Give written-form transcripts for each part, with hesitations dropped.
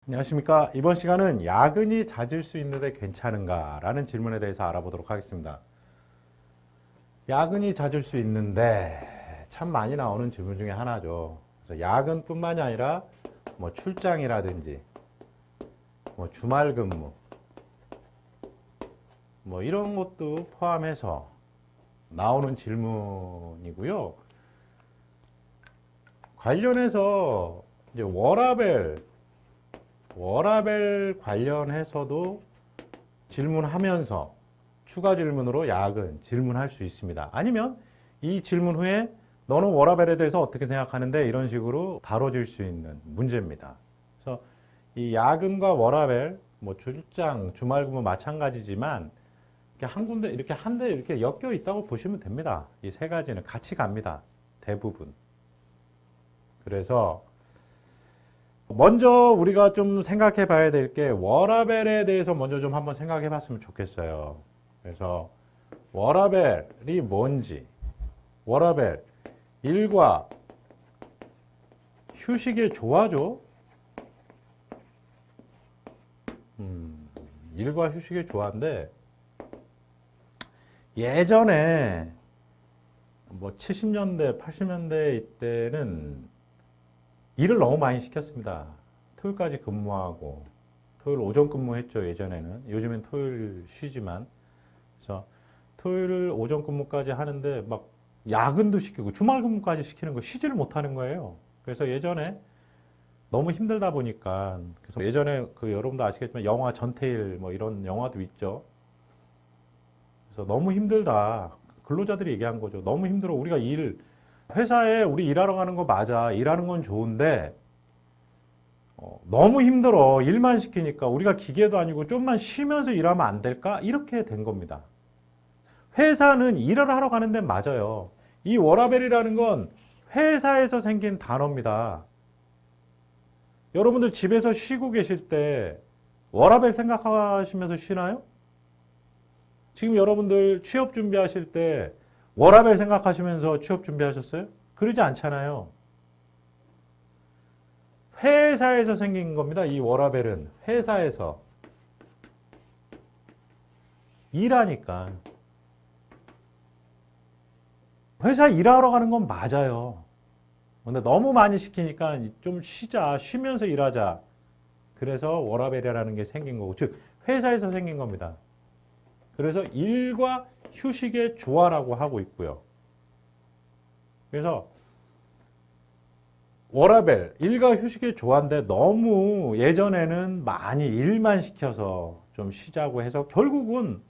안녕하십니까. 이번 시간은 야근이 잦을 수 있는데 괜찮은가? 라는 질문에 대해서 알아보도록 하겠습니다. 야근이 잦을 수 있는데 참 많이 나오는 질문 중에 하나죠. 그래서 야근뿐만이 아니라 뭐 출장이라든지 뭐 주말 근무 뭐 이런 것도 포함해서 나오는 질문이고요. 관련해서 이제 워라밸 관련해서도 질문하면서 추가 질문으로 야근 질문할 수 있습니다. 아니면 이 질문 후에 너는 워라밸에 대해서 어떻게 생각하는데 이런 식으로 다뤄질 수 있는 문제입니다. 그래서 이 야근과 워라밸, 뭐 출장, 주말 근무 마찬가지지만 이렇게 한 군데 이렇게 한 대 이렇게 엮여 있다고 보시면 됩니다. 이 세 가지는 같이 갑니다. 대부분. 그래서 먼저 우리가 좀 생각해 봐야 될 게 워라밸에 대해서 먼저 좀 한번 생각해 봤으면 좋겠어요. 그래서 워라밸이 뭔지, 워라밸, 일과 휴식의 조화죠. 일과 휴식의 조화인데 예전에 뭐 70년대, 80년대 이때는 일을 너무 많이 시켰습니다. 토요일까지 근무하고 토요일 오전 근무했죠. 예전에는. 요즘엔 토요일 쉬지만. 그래서 토요일 오전 근무까지 하는데 막 야근도 시키고 주말 근무까지 시키는 거 쉬지를 못하는 거예요. 그래서 예전에 너무 힘들다 보니까 그래서 예전에 그 여러분도 아시겠지만 영화 전태일 뭐 이런 영화도 있죠. 그래서 너무 힘들다. 근로자들이 얘기한 거죠. 너무 힘들어. 우리가 회사에 우리 일하러 가는 거 맞아. 일하는 건 좋은데 너무 힘들어. 일만 시키니까 우리가 기계도 아니고 좀만 쉬면서 일하면 안 될까? 이렇게 된 겁니다. 회사는 일을 하러 가는 데 맞아요. 이 워라밸이라는 건 회사에서 생긴 단어입니다. 여러분들 집에서 쉬고 계실 때 워라밸 생각하시면서 쉬나요? 지금 여러분들 취업 준비하실 때 워라밸 생각하시면서 취업 준비하셨어요? 그러지 않잖아요. 회사에서 생긴 겁니다. 이 워라밸은 회사에서 일하니까 회사 일하러 가는 건 맞아요. 근데 너무 많이 시키니까 좀 쉬면서 일하자. 그래서 워라밸이라는 게 생긴 거고, 즉 회사에서 생긴 겁니다. 그래서 일과 휴식의 조화라고 하고 있고요. 그래서 워라밸, 일과 휴식의 조화인데 너무 예전에는 많이 일만 시켜서 좀 쉬자고 해서 결국은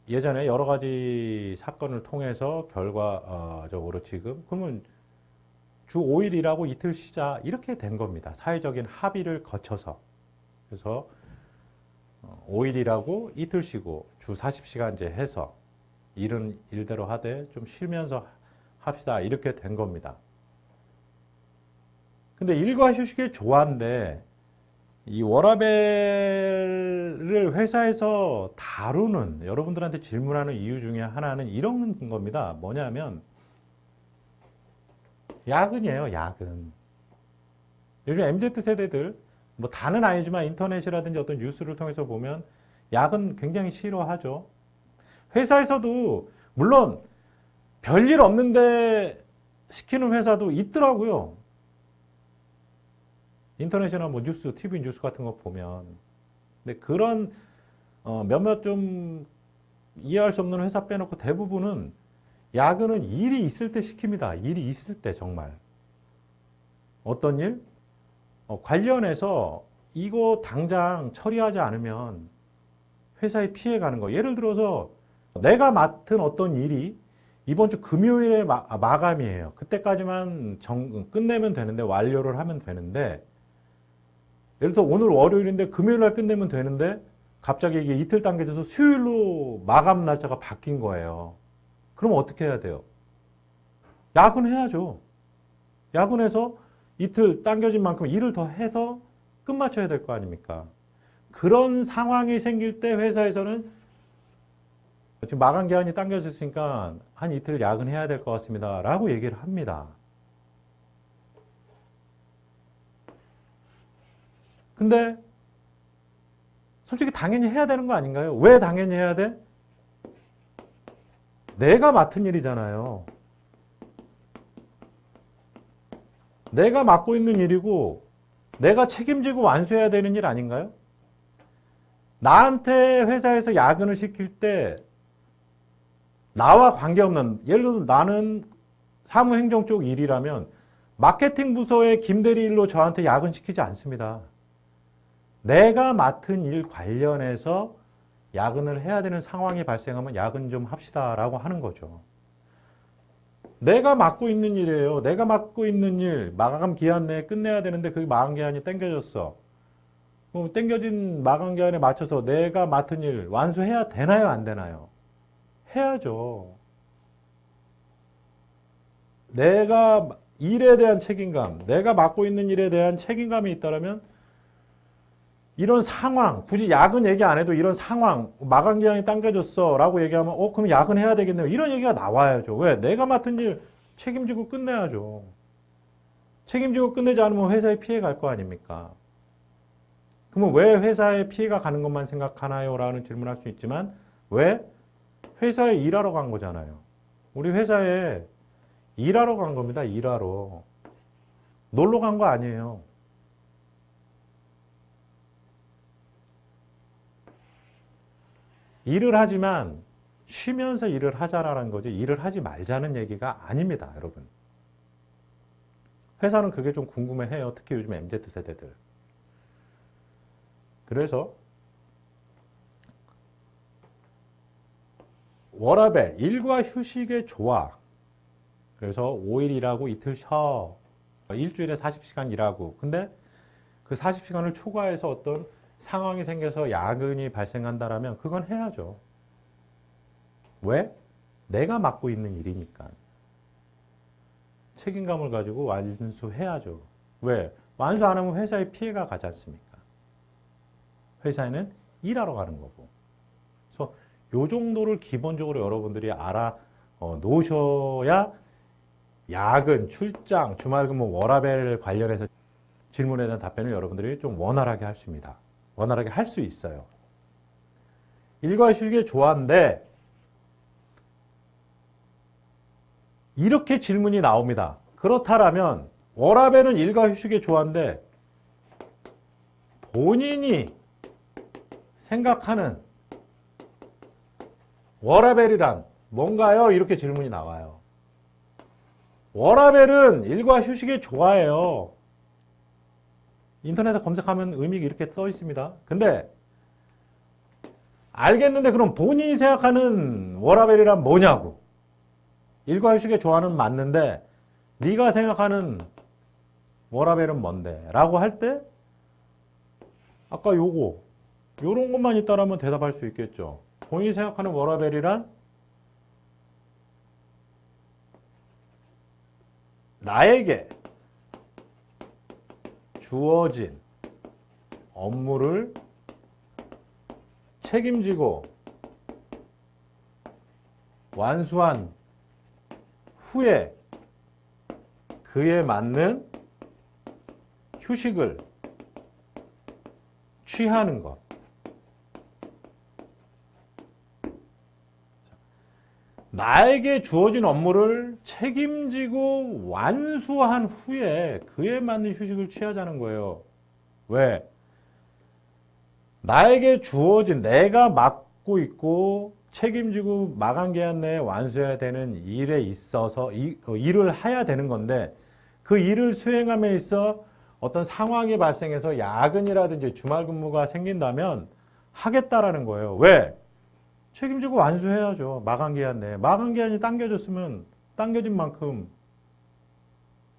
예전에 여러 가지 사건을 통해서 결과적으로 지금 그러면 주 5일 일하고 이틀 쉬자 이렇게 된 겁니다. 사회적인 합의를 거쳐서. 그래서 5일 일하고 이틀 쉬고 주 40시간제 해서 일은 일대로 하되 좀 쉬면서 합시다 이렇게 된 겁니다. 근데 일과 휴식의 조화인데 이 워라밸을 회사에서 다루는 여러분들한테 질문하는 이유 중에 하나는 이런 겁니다. 뭐냐면 야근이에요, 야근. 요즘 MZ 세대들 뭐 다는 아니지만 인터넷이라든지 어떤 뉴스를 통해서 보면 야근 굉장히 싫어하죠. 회사에서도 물론 별일 없는데 시키는 회사도 있더라고요. 인터넷이나 뭐 뉴스, TV 뉴스 같은 거 보면. 근데 그런 몇몇 좀 이해할 수 없는 회사 빼놓고 대부분은 야근은 일이 있을 때 시킵니다. 일이 있을 때 정말. 어떤 일? 관련해서 이거 당장 처리하지 않으면 회사에 피해 가는 거. 예를 들어서 내가 맡은 어떤 일이 이번 주 금요일에 마감이에요. 그때까지만 끝내면 되는데 완료를 하면 되는데 예를 들어 오늘 월요일인데 금요일 날 끝내면 되는데 갑자기 이게 이틀 당겨져서 수요일로 마감 날짜가 바뀐 거예요. 그럼 어떻게 해야 돼요? 야근해야죠. 야근해서 이틀 당겨진 만큼 일을 더 해서 끝마쳐야 될 거 아닙니까? 그런 상황이 생길 때 회사에서는 지금 마감 기한이 당겨졌으니까 한 이틀 야근해야 될 것 같습니다. 라고 얘기를 합니다. 근데 솔직히 당연히 해야 되는 거 아닌가요? 왜 당연히 해야 돼? 내가 맡은 일이잖아요. 내가 맡고 있는 일이고 내가 책임지고 완수해야 되는 일 아닌가요? 나한테 회사에서 야근을 시킬 때 나와 관계없는, 예를 들어서 나는 사무행정 쪽 일이라면 마케팅 부서의 김대리 일로 저한테 야근시키지 않습니다. 내가 맡은 일 관련해서 야근을 해야 되는 상황이 발생하면 야근 좀 합시다 라고 하는 거죠. 내가 맡고 있는 일이에요. 내가 맡고 있는 일 마감 기한 내에 끝내야 되는데 그 마감 기한이 땡겨졌어. 그럼 땡겨진 마감 기한에 맞춰서 내가 맡은 일 완수해야 되나요? 안 되나요? 해야죠. 내가 일에 대한 책임감, 내가 맡고 있는 일에 대한 책임감이 있다면 이런 상황, 굳이 야근 얘기 안 해도 이런 상황, 마감 기한이 당겨졌어 라고 얘기하면 그럼 야근해야 되겠네요. 이런 얘기가 나와야죠. 왜? 내가 맡은 일 책임지고 끝내야죠. 책임지고 끝내지 않으면 회사에 피해 갈 거 아닙니까? 그러면 왜 회사에 피해가 가는 것만 생각하나요? 라는 질문을 할 수 있지만 왜? 회사에 일하러 간 거잖아요. 우리 회사에 일하러 간 겁니다. 일하러. 놀러 간 거 아니에요. 일을 하지만 쉬면서 일을 하자라는 거지 일을 하지 말자는 얘기가 아닙니다, 여러분. 회사는 그게 좀 궁금해해요. 특히 요즘 MZ세대들. 그래서 워라밸, 일과 휴식의 조화. 그래서 5일 일하고 이틀 쉬어. 일주일에 40시간 일하고. 근데 그 40시간을 초과해서 어떤 상황이 생겨서 야근이 발생한다라면 그건 해야죠. 왜? 내가 맡고 있는 일이니까. 책임감을 가지고 완수해야죠. 왜? 완수 안 하면 회사에 피해가 가지 않습니까? 회사에는 일하러 가는 거고. 그래서 요 정도를 기본적으로 여러분들이 알아 놓으셔야 야근, 출장, 주말근무, 워라밸 관련해서 질문에 대한 답변을 여러분들이 좀 원활하게 할 수 있습니다. 원활하게 할 수 있어요. 일과 휴식의 조화인데 이렇게 질문이 나옵니다. 그렇다면 워라밸은 일과 휴식의 조화인데 본인이 생각하는 워라밸이란 뭔가요? 이렇게 질문이 나와요. 워라밸은 일과 휴식의 조화예요. 인터넷에 검색하면 의미가 이렇게 써 있습니다. 근데 알겠는데 그럼 본인이 생각하는 워라밸이란 뭐냐고. 일과 휴식의 조화는 맞는데 네가 생각하는 워라밸은 뭔데? 라고 할 때 아까 요런 것만 있다라면 대답할 수 있겠죠. 본인이 생각하는 워라밸이란 나에게 주어진 업무를 책임지고 완수한 후에 그에 맞는 휴식을 취하는 것. 나에게 주어진 업무를 책임지고 완수한 후에 그에 맞는 휴식을 취하자는 거예요. 왜? 나에게 주어진 내가 맡고 있고 책임지고 마감 기한 내에 완수해야 되는 일에 있어서 일을 해야 되는 건데 그 일을 수행함에 있어 어떤 상황이 발생해서 야근이라든지 주말 근무가 생긴다면 하겠다라는 거예요. 왜? 책임지고 완수해야죠. 마감 기한 내에. 마감 기한이 당겨졌으면 당겨진 만큼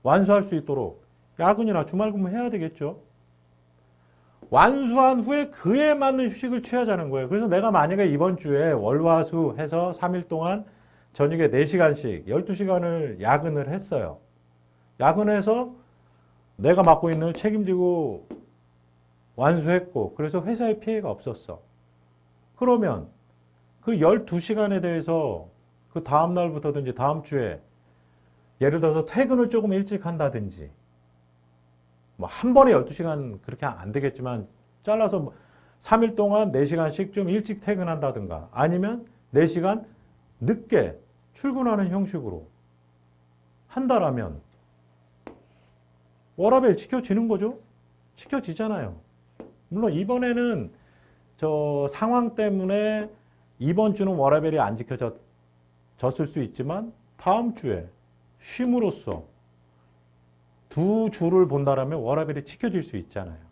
완수할 수 있도록 야근이나 주말 근무 해야 되겠죠. 완수한 후에 그에 맞는 휴식을 취하자는 거예요. 그래서 내가 만약에 이번 주에 월화수 해서 3일 동안 저녁에 4시간씩 12시간을 야근을 했어요. 야근해서 내가 맡고 있는 일 책임지고 완수했고 그래서 회사에 피해가 없었어. 그러면 그 12시간에 대해서 그 다음 날부터든지 다음 주에 예를 들어서 퇴근을 조금 일찍 한다든지 뭐 한 번에 12시간 그렇게 안 되겠지만 잘라서 뭐 3일 동안 4시간씩 좀 일찍 퇴근한다든가 아니면 4시간 늦게 출근하는 형식으로 한다라면 워라밸 지켜지는 거죠? 지켜지잖아요. 물론 이번에는 저 상황 때문에 이번 주는 워라밸이 안 지켜졌을 수 있지만 다음 주에 쉼으로써 두 주를 본다라면 워라밸이 지켜질 수 있잖아요.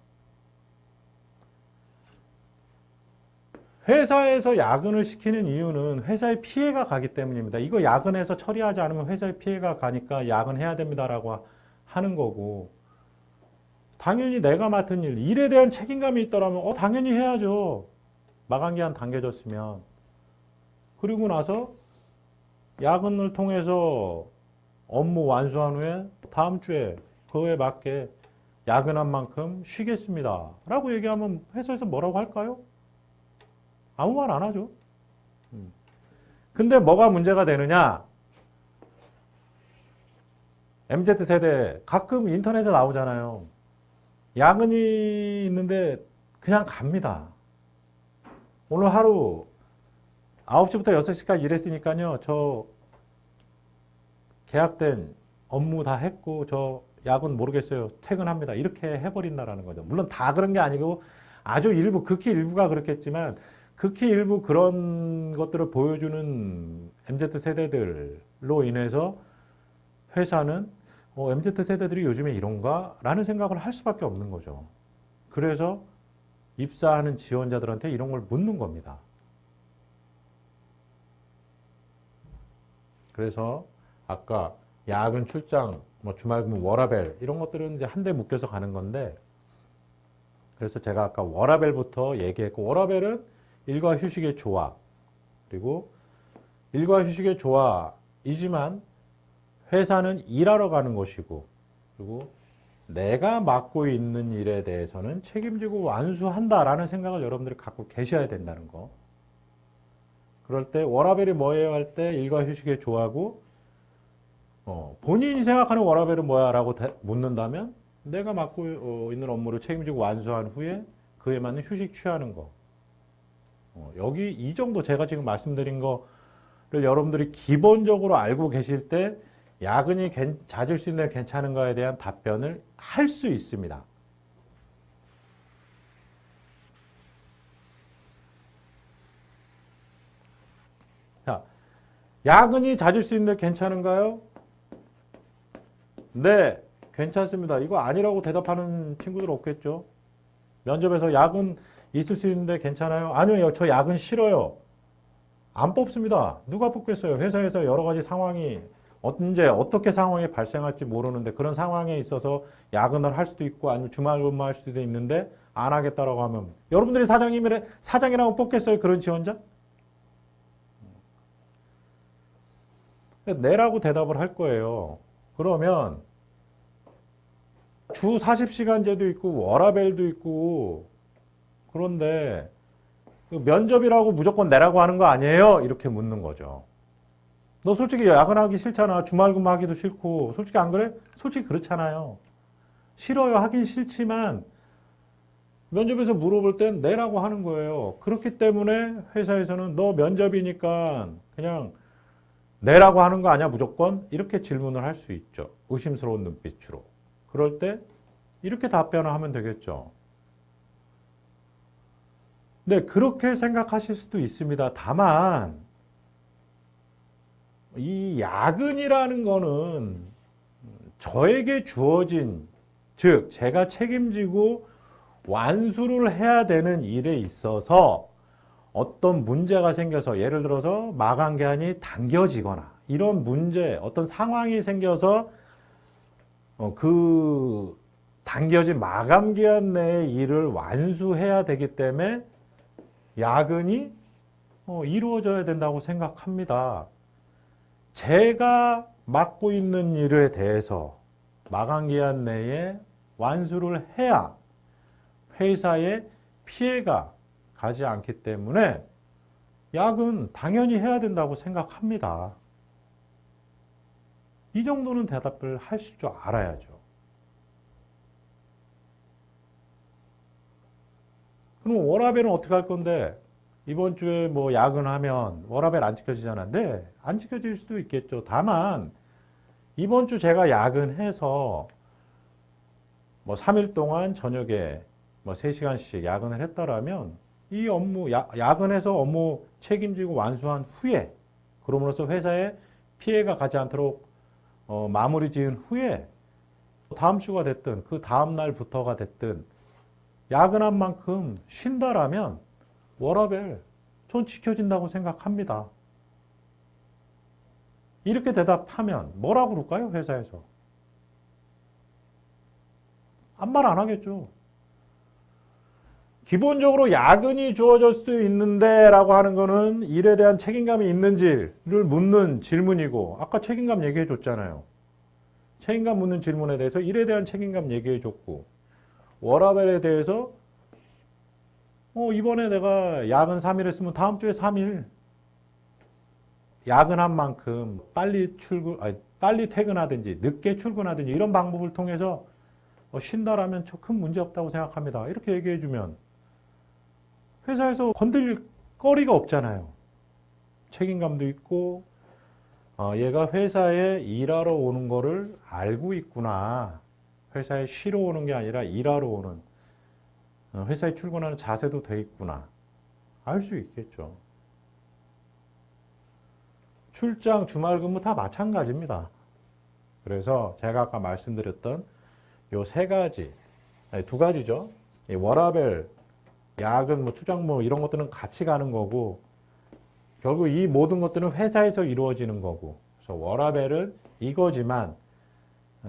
회사에서 야근을 시키는 이유는 회사에 피해가 가기 때문입니다. 이거 야근해서 처리하지 않으면 회사에 피해가 가니까 야근해야 됩니다라고 하는 거고, 당연히 내가 맡은 일에 대한 책임감이 있더라면 당연히 해야죠. 마감기한 당겨졌으면. 그리고 나서 야근을 통해서 업무 완수한 후에 다음 주에 그에 맞게 야근한 만큼 쉬겠습니다 라고 얘기하면 회사에서 뭐라고 할까요? 아무 말 안 하죠. 근데 뭐가 문제가 되느냐? MZ세대 가끔 인터넷에 나오잖아요. 야근이 있는데 그냥 갑니다. 오늘 하루 9시부터 6시까지 일했으니까요. 저 계약된 업무 다 했고 저 야근 모르겠어요. 퇴근합니다. 이렇게 해버린다라는 거죠. 물론 다 그런 게 아니고 아주 일부, 극히 일부가 그렇겠지만 극히 일부 그런 것들을 보여주는 MZ세대들로 인해서 회사는 MZ세대들이 요즘에 이런가? 라는 생각을 할 수밖에 없는 거죠. 그래서 입사하는 지원자들한테 이런 걸 묻는 겁니다. 그래서 아까 야근, 출장, 뭐 주말근무, 워라밸 이런 것들은 이제 한데 묶여서 가는 건데, 그래서 제가 아까 워라밸부터 얘기했고, 워라밸은 일과 휴식의 조화, 그리고 일과 휴식의 조화이지만 회사는 일하러 가는 것이고, 그리고 내가 맡고 있는 일에 대해서는 책임지고 완수한다라는 생각을 여러분들이 갖고 계셔야 된다는 거. 그럴 때 워라밸이 뭐예요 할 때 일과 휴식의 조화고, 본인이 생각하는 워라밸은 뭐야 라고 묻는다면 내가 맡고 있는 업무를 책임지고 완수한 후에 그에 맞는 휴식 취하는 거. 여기 이 정도 제가 지금 말씀드린 거를 여러분들이 기본적으로 알고 계실 때 야근이 잦을 수 있는 괜찮은가에 대한 답변을 할 수 있습니다. 자, 야근이 잦을 수 있는데 괜찮은가요? 네, 괜찮습니다. 이거 아니라고 대답하는 친구들 없겠죠? 면접에서 야근 있을 수 있는데 괜찮아요? 아니요, 저 야근 싫어요. 안 뽑습니다. 누가 뽑겠어요? 회사에서 여러 가지 상황이 언제 어떻게 상황이 발생할지 모르는데 그런 상황에 있어서 야근을 할 수도 있고 아니면 주말 근무할 수도 있는데 안 하겠다라고 하면 여러분들이 사장이라고 뽑겠어요? 그런 지원자? 네라고 대답을 할 거예요. 그러면 주 40시간제도 있고 워라밸도 있고 그런데 면접이라고 무조건 내라고 하는 거 아니에요? 이렇게 묻는 거죠. 너 솔직히 야근하기 싫잖아. 주말 근무하기도 싫고. 솔직히 안 그래? 솔직히 그렇잖아요. 싫어요. 하긴 싫지만 면접에서 물어볼 땐 내라고 하는 거예요. 그렇기 때문에 회사에서는 너 면접이니까 그냥 내라고 하는 거 아니야 무조건? 이렇게 질문을 할 수 있죠. 의심스러운 눈빛으로. 그럴 때 이렇게 답변을 하면 되겠죠. 네, 그렇게 생각하실 수도 있습니다. 다만 이 야근이라는 거는 저에게 주어진, 즉 제가 책임지고 완수를 해야 되는 일에 있어서 어떤 문제가 생겨서 예를 들어서 마감 기한이 당겨지거나 이런 문제, 어떤 상황이 생겨서 그 당겨진 마감 기한 내의 일을 완수해야 되기 때문에 야근이 이루어져야 된다고 생각합니다. 제가 맡고 있는 일에 대해서 마감 기한 내에 완수를 해야 회사에 피해가 가지 않기 때문에 야근 당연히 해야 된다고 생각합니다. 이 정도는 대답을 하실 줄 알아야죠. 그럼 워라밸은 어떻게 할 건데? 이번 주에 뭐 야근하면 워라밸 안 지켜지잖아. 네, 안 지켜질 수도 있겠죠. 다만 이번 주 제가 야근해서 뭐 3일 동안 저녁에 뭐 3시간씩 야근을 했다라면 이 업무, 야근해서 업무 책임지고 완수한 후에 그럼으로써 회사에 피해가 가지 않도록 마무리 지은 후에 다음 주가 됐든 그 다음 날부터가 됐든 야근한 만큼 쉰다라면 워라밸 전 지켜진다고 생각합니다. 이렇게 대답하면 뭐라고 그럴까요? 회사에서. 아무 말 안 하겠죠. 기본적으로 야근이 주어질 수 있는데 라고 하는 거는 일에 대한 책임감이 있는지를 묻는 질문이고 아까 책임감 얘기해 줬잖아요. 책임감 묻는 질문에 대해서 일에 대한 책임감 얘기해 줬고 워라밸에 대해서 이번에 내가 야근 3일 했으면 다음 주에 3일 야근한 만큼 빨리 퇴근하든지 늦게 출근하든지 이런 방법을 통해서 쉰다라면 저 큰 문제 없다고 생각합니다. 이렇게 얘기해 주면 회사에서 건드릴 거리가 없잖아요. 책임감도 있고 얘가 회사에 일하러 오는 거를 알고 있구나. 회사에 쉬러 오는 게 아니라 일하러 오는 회사에 출근하는 자세도 돼 있구나. 알 수 있겠죠. 출장, 주말 근무 다 마찬가지입니다. 그래서 제가 아까 말씀드렸던 요 세 가지, 아니, 두 가지죠. 이 워라밸, 야근, 뭐 출장 뭐 이런 것들은 같이 가는 거고 결국 이 모든 것들은 회사에서 이루어지는 거고 그래서 워라밸은 이거지만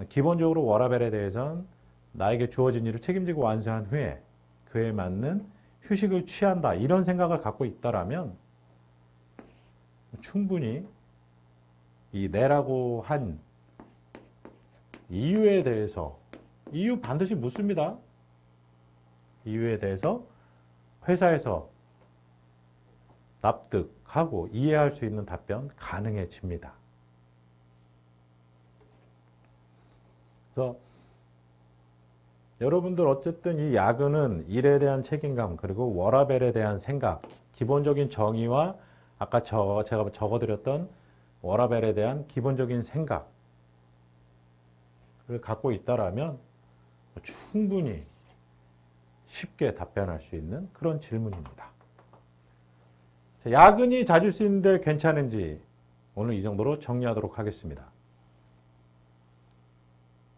기본적으로 워라밸에 대해서는 나에게 주어진 일을 책임지고 완수한 후에 그에 맞는 휴식을 취한다 이런 생각을 갖고 있다라면 충분히 이 내라고 한 이유에 대해서 이유 반드시 묻습니다. 이유에 대해서 회사에서 납득하고 이해할 수 있는 답변 가능해집니다. 그래서 여러분들 어쨌든 이 야근은 일에 대한 책임감 그리고 워라밸에 대한 생각 기본적인 정의와 아까 제가 적어드렸던 워라밸에 대한 기본적인 생각을 갖고 있다라면 충분히 쉽게 답변할 수 있는 그런 질문입니다. 야근이 잦을 수 있는데 괜찮은지 오늘 이 정도로 정리하도록 하겠습니다.